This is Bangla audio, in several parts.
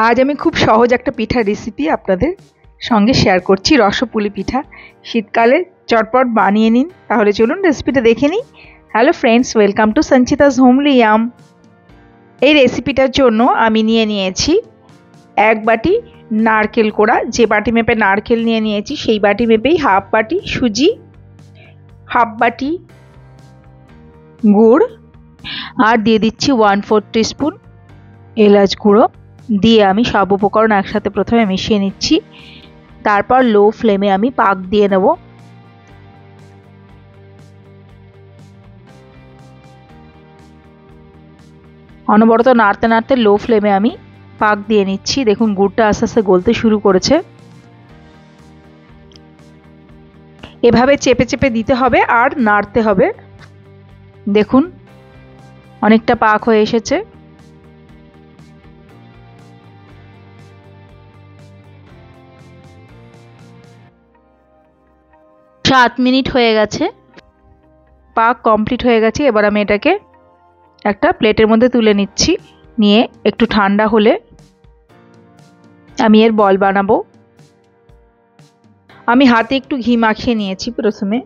আজ আমি খুব সহজ একটা পিঠার রেসিপি আপনাদের সঙ্গে শেয়ার করছি। রসপুলি পিঠা শীতকালে চটপট বানিয়ে নিন। তাহলে চলুন রেসিপিটা দেখে নিই। Hello friends, welcome to Sanchita's homely yum. এই রেসিপিটার জন্য আমি নিয়ে নিয়েছি 1 বাটি নারকেল কোড়া। যে বাটি মেপে নারকেল নিয়েছি সেই বাটি মেপেই হাফ বাটি সুজি, হাফ বাটি গুড়, আর দিয়ে দিচ্ছি 1/4 টিস্পুন এলাচ গুঁড়ো। দিয়ে আমি সব উপকরণ একসাথে প্রথমে মিশিয়ে নিচ্ছি। তারপর লো ফ্লেমে আমি পাক দিয়ে নেব। অনবরত নাড়তে নাড়তে লো ফ্লেমে আমি পাক দিয়ে নিচ্ছি। দেখুন গুড়টা আস্তে আস্তে গলতে শুরু করেছে। এভাবে চেপে চেপে দিতে হবে আর নাড়তে হবে। দেখুন অনেকটা পাক হয়ে এসেছে। 7 মিনিট হয়ে গেছে, পাক কমপ্লিট হয়ে গেছে। এবার আমি এটাকে একটা প্লেটের মধ্যে তুলে নিচ্ছি। নিয়ে একটু ঠান্ডা হলে আমি এর বল বানাবো। আমি হাতে একটু ঘি মাখিয়ে নিয়েছি প্রথমে।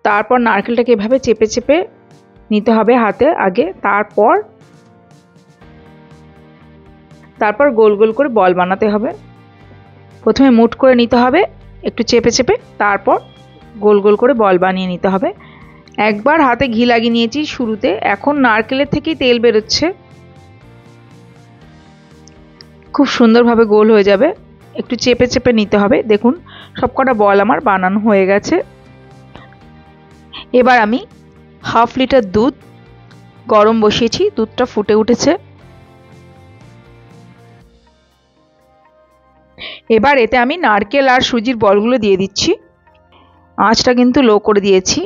তারপর নারকেলটাকে এভাবে চেপে চেপে নিতে হবে হাতে আগে, তারপর গোল গোল করে বল বানাতে হবে। প্রথমে মুঠ করে নিতে হবে একটু চেপে চেপে, তারপর গোল গোল করে বল বানিয়ে নিতে হবে। একবার হাতে ঘি লাগিয়ে নিয়েছি শুরুতে, এখন নারকেলের থেকেই তেল বেরোচ্ছে, খুব সুন্দরভাবে গোল হয়ে যাবে। একটু চেপে চেপে নিতে হবে। দেখুন সবকটা বল আমার বানানো হয়ে গেছে। এবার আমি হাফ লিটার দুধ গরম বসিয়েছি, দুধটা ফুটে উঠেছে। এবার এতে আমি নারকেল আর সুজির বলগুলো দিয়ে দিচ্ছি। আঁচটা কিন্তু লো করে দিয়েছি।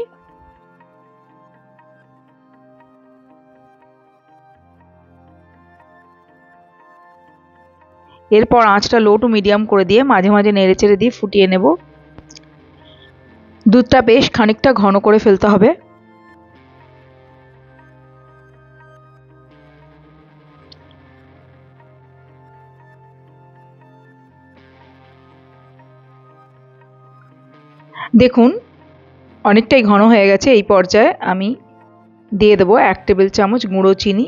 এরপর আঁচটা লো টু মিডিয়াম করে দিয়ে মাঝে মাঝে নেড়ে চেড়ে দিয়ে ফুটিয়ে নেব। দুধটা বেশ খানিকটা ঘন করে ফেলতে হবে। দেখুন অনেকটাই ঘন হয়ে গেছে। এই পর্যায়ে আমি দিয়ে দেবো 1 টেবিল চামচ গুঁড়ো চিনি।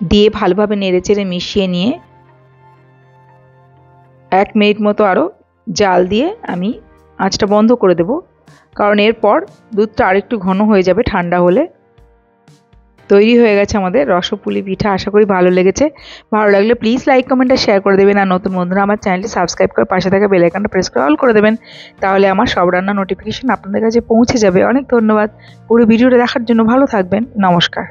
দিয়ে ভালোভাবে নেড়েচেড়ে মিশিয়ে নিয়ে 1 মিনিট মতো আরও জাল দিয়ে আমি আঁচটা বন্ধ করে দেব, কারণ এরপর দুধটা আরেকটু ঘন হয়ে যাবে ঠান্ডা হলে। তৈরি হয়ে গেছে আমাদের রসপুলি পিঠা। আশা করি ভালো লেগেছে। ভালো লাগলে প্লিজ লাইক কমেন্ট আর শেয়ার করে দেবেন। আর নতুন বন্ধুরা আমার চ্যানেলটি সাবস্ক্রাইব করে পাশে থাকা বেল আইকনটা প্রেস করে অল করে দেবেন। তাহলে আমার সব রান্না নোটিফিকেশন আপনাদের কাছে পৌঁছে যাবে। অনেক ধন্যবাদ পুরো ভিডিওটা দেখার জন্য। ভালো থাকবেন। নমস্কার।